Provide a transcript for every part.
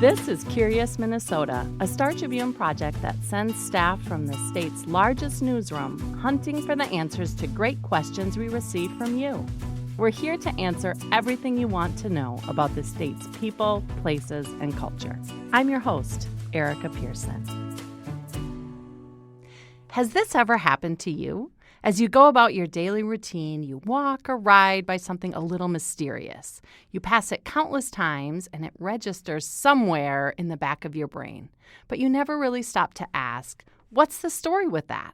This is Curious Minnesota, a Star Tribune project that sends staff from the state's largest newsroom hunting for the answers to great questions we receive from you. We're here to answer everything you want to know about the state's people, places, and culture. I'm your host, Erica Pearson. Has this ever happened to you? As you go about your daily routine, you walk or ride by something a little mysterious. You pass it countless times, and it registers somewhere in the back of your brain. But you never really stop to ask, what's the story with that?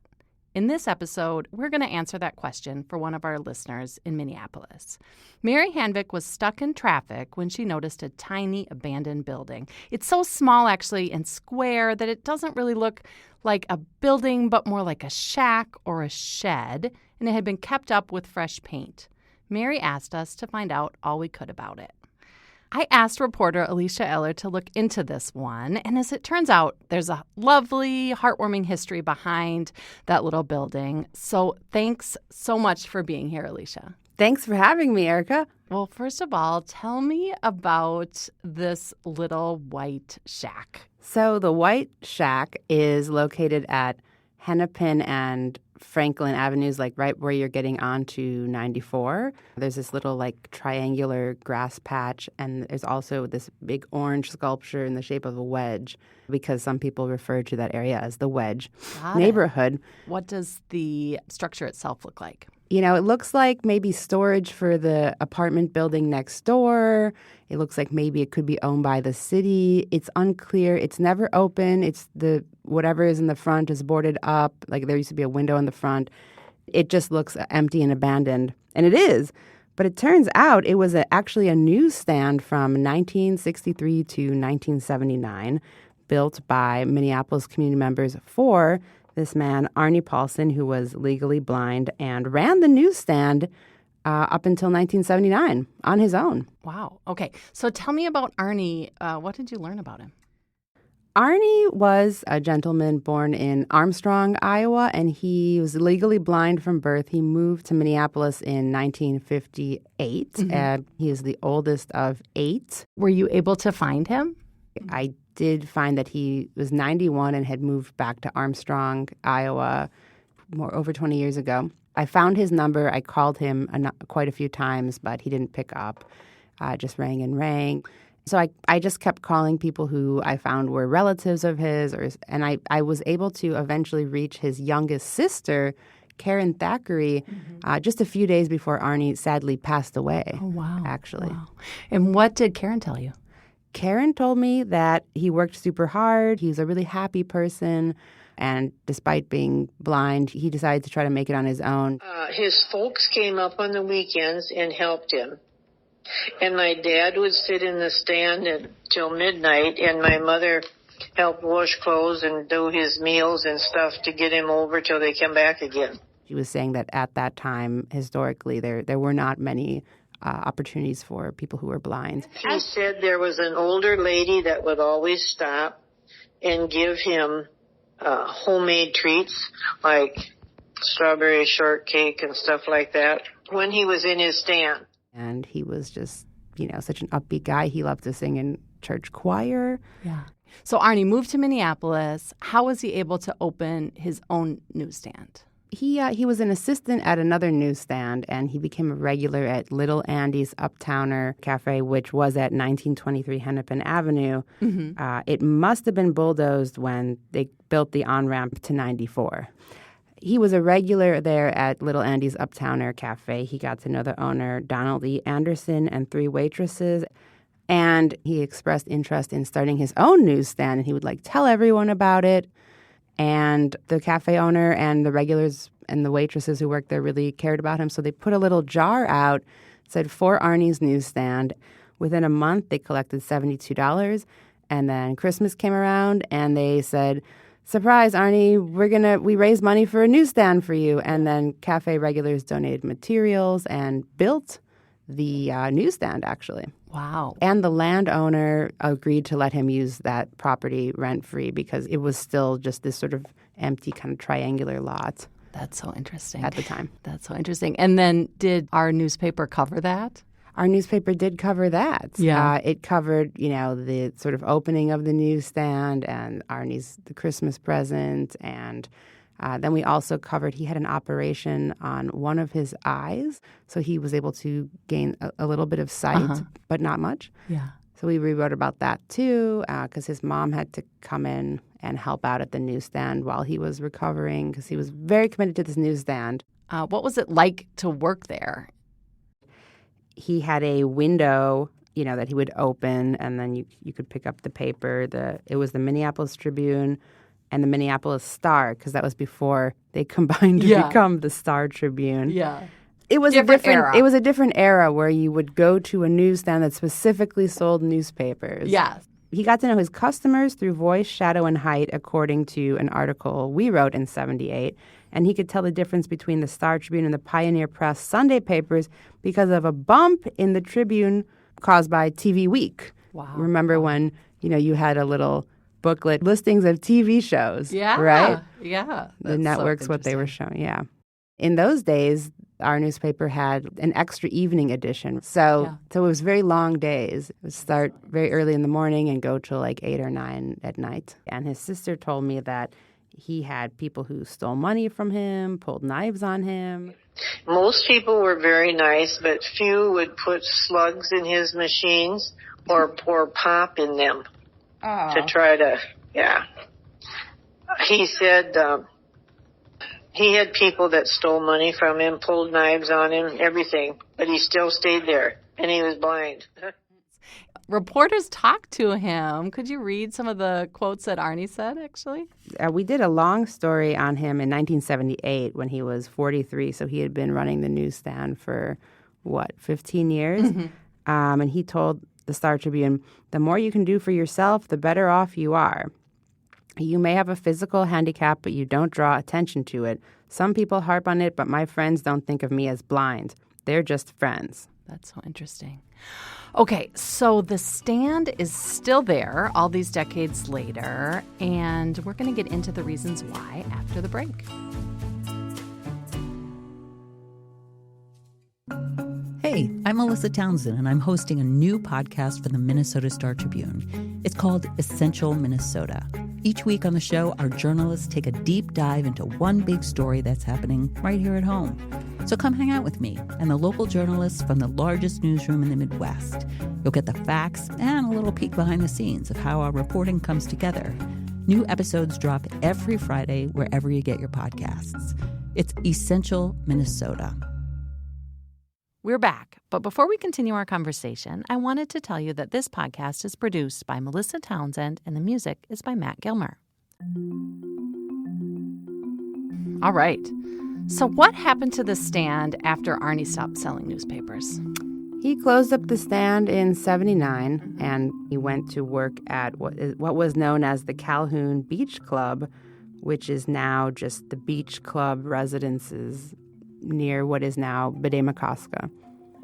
In this episode, we're going to answer that question for one of our listeners in Minneapolis. Mary Hanvik was stuck in traffic when she noticed a tiny abandoned building. It's so small, actually, and square that it doesn't really look like a building, but more like a shack or a shed, and it had been kept up with fresh paint. Mary asked us to find out all we could about it. I asked reporter Alicia Eler to look into this one, and as it turns out, there's a lovely, heartwarming history behind that little building. So thanks so much for being here, Alicia. Thanks for having me, Erica. Well, first of all, tell me about this little white shack. So the White Shack is located at Hennepin and Franklin Avenues, like right where you're getting onto 94. There's this little like triangular grass patch, and there's also this big orange sculpture in the shape of a wedge, because some people refer to that area as the Wedge neighborhood. What does the structure itself look like? You know, it looks like maybe storage for the apartment building next door. It looks like maybe it could be owned by the city. It's unclear. It's never open. It's whatever is in the front is boarded up. Like there used to be a window in the front. It just looks empty and abandoned. And it is. But it turns out it was actually a newsstand from 1963 to 1979, built by Minneapolis community members for this man, Arne Paulson, who was legally blind and ran the newsstand up until 1979 on his own. Wow. Okay. So tell me about Arnie. What did you learn about him? Arnie was a gentleman born in Armstrong, Iowa, and he was legally blind from birth. He moved to Minneapolis in 1958, and he is the oldest of 8. Were you able to find him? I did find that he was 91 and had moved back to Armstrong, Iowa, over 20 years ago. I found his number. I called him quite a few times, but he didn't pick up. Just rang and rang. So I just kept calling people who I found were relatives of his, and I was able to eventually reach his youngest sister, Karen Thackeray, just a few days before Arnie sadly passed away. Oh, wow. Actually. Wow. And what did Karen tell you? Karen told me that he worked super hard. He was a really happy person. And despite being blind, he decided to try to make it on his own. His folks came up on the weekends and helped him. And my dad would sit in the stand until midnight, and my mother helped wash clothes and do his meals and stuff to get him over till they come back again. She was saying that at that time, historically, there were not many opportunities for people who were blind. She said there was an older lady that would always stop and give him homemade treats like strawberry shortcake and stuff like that when he was in his stand. And he was just, such an upbeat guy. He loved to sing in church choir. Yeah. So Arnie moved to Minneapolis. How was he able to open his own newsstand? He was an assistant at another newsstand, and he became a regular at Little Andy's Uptowner Café, which was at 1923 Hennepin Avenue. It must have been bulldozed when they built the on-ramp to 94. He was a regular there at Little Andy's Uptowner Café. He got to know the owner, Donald E. Anderson, and 3 waitresses. And he expressed interest in starting his own newsstand, and he would tell everyone about it. And the cafe owner and the regulars and the waitresses who worked there really cared about him. So they put a little jar out, said, for Arnie's newsstand. Within a month, they collected $72. And then Christmas came around, and they said, surprise, Arnie, we raised money for a newsstand for you. And then cafe regulars donated materials and built the newsstand, actually. Wow. And the landowner agreed to let him use that property rent-free because it was still just this sort of empty kind of triangular lot. That's so interesting. At the time. That's so interesting. And then did our newspaper cover that? Our newspaper did cover that. Yeah. It covered, the sort of opening of the newsstand and Arnie's the Christmas present. And then we also covered, he had an operation on one of his eyes. So he was able to gain a little bit of sight, but not much. Yeah. So we rewrote about that too, because his mom had to come in and help out at the newsstand while he was recovering, because he was very committed to this newsstand. What was it like to work there? He had a window, that he would open, and then you could pick up the paper. It was the Minneapolis Tribune and the Minneapolis Star, because that was before they combined to become the Star Tribune. Yeah. It was Different era. It was a different era where you would go to a newsstand that specifically sold newspapers. Yes. He got to know his customers through voice, shadow, and height, according to an article we wrote in '78. And he could tell the difference between the Star Tribune and the Pioneer Press Sunday papers because of a bump in the Tribune caused by TV Week. Wow. Remember when, you had a little booklet, listings of TV shows, Yeah. right? Yeah. The networks, what they were showing, yeah. In those days, our newspaper had an extra evening edition. So it was very long days. It would start very early in the morning and go till like 8 or 9 at night. And his sister told me that he had people who stole money from him, pulled knives on him. Most people were very nice, but few would put slugs in his machines or pour pop in them to try to, He said he had people that stole money from him, pulled knives on him, everything, but he still stayed there, and he was blind. Reporters talked to him. Could you read some of the quotes that Arnie said, actually? We did a long story on him in 1978 when he was 43, so he had been running the newsstand for, 15 years? Mm-hmm. And he told the Star Tribune, "The more you can do for yourself, the better off you are. You may have a physical handicap, but you don't draw attention to it. Some people harp on it, but my friends don't think of me as blind. They're just friends." That's so interesting. Okay, so the stand is still there all these decades later, and we're going to get into the reasons why after the break. Hey, I'm Melissa Townsend, and I'm hosting a new podcast for the Minnesota Star Tribune. It's called Essential Minnesota. Each week on the show, our journalists take a deep dive into one big story that's happening right here at home. So come hang out with me and the local journalists from the largest newsroom in the Midwest. You'll get the facts and a little peek behind the scenes of how our reporting comes together. New episodes drop every Friday wherever you get your podcasts. It's Essential Minnesota. We're back, but before we continue our conversation, I wanted to tell you that this podcast is produced by Melissa Townsend and the music is by Matt Gilmer. All right. So what happened to the stand after Arnie stopped selling newspapers? He closed up the stand in '79, and he went to work at what was known as the Calhoun Beach Club, which is now just the Beach Club residences near what is now Bede-Makaska.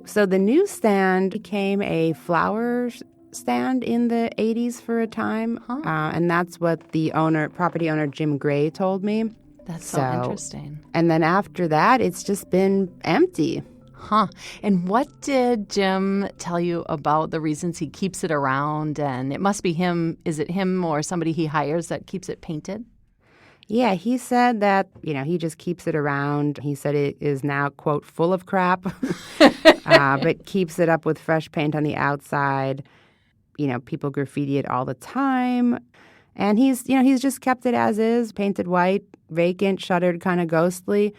So the newsstand became a flower stand in the 80s for a time, and that's what the property owner Jim Gray told me. That's so interesting. And then after that, it's just been empty. Huh. And what did Jim tell you about the reasons he keeps it around? And it must be him. Is it him or somebody he hires that keeps it painted? Yeah, he said that, he just keeps it around. He said it is now, quote, full of crap, but keeps it up with fresh paint on the outside. People graffiti it all the time. And he's just kept it as is, painted white, vacant, shuttered, kind of ghostly.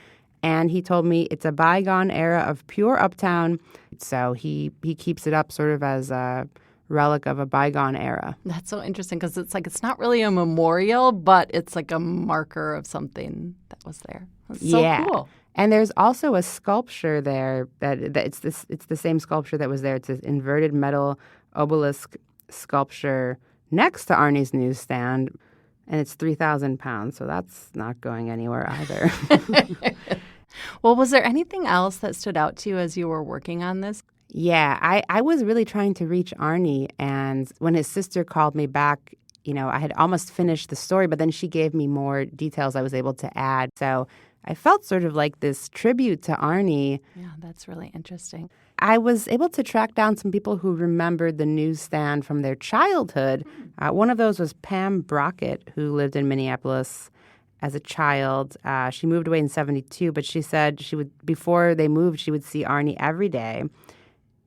And he told me it's a bygone era of pure uptown. So he keeps it up sort of as a relic of a bygone era. That's so interesting because it's not really a memorial, but it's like a marker of something that was there. That's so cool. And there's also a sculpture there that it's the same sculpture that was there. It's an inverted metal obelisk sculpture next to Arnie's newsstand, and it's 3,000 pounds, so that's not going anywhere either. Well, was there anything else that stood out to you as you were working on this? Yeah, I was really trying to reach Arnie, and when his sister called me back, I had almost finished the story, but then she gave me more details I was able to add. So I felt sort of like this tribute to Arnie. Yeah, that's really interesting. I was able to track down some people who remembered the newsstand from their childhood. One of those was Pam Brockett, who lived in Minneapolis as a child. She moved away in 1972, but she said before they moved, she would see Arnie every day.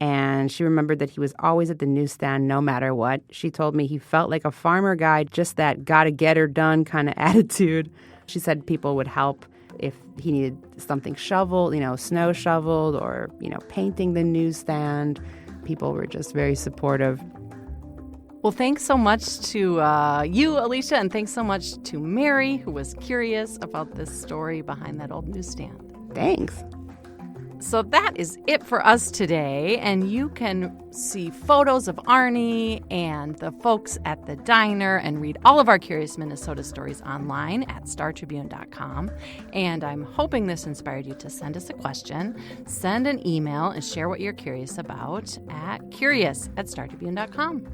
And she remembered that he was always at the newsstand no matter what. She told me he felt like a farmer guy, just that gotta get her done kind of attitude. She said people would help if he needed something shoveled, snow shoveled, or, painting the newsstand. People were just very supportive. Well, thanks so much to you, Alicia, and thanks so much to Mary, who was curious about this story behind that old newsstand. Thanks. So that is it for us today, and you can see photos of Arnie and the folks at the diner and read all of our Curious Minnesota stories online at startribune.com. And I'm hoping this inspired you to send us a question, send an email, and share what you're curious about at curious@startribune.com.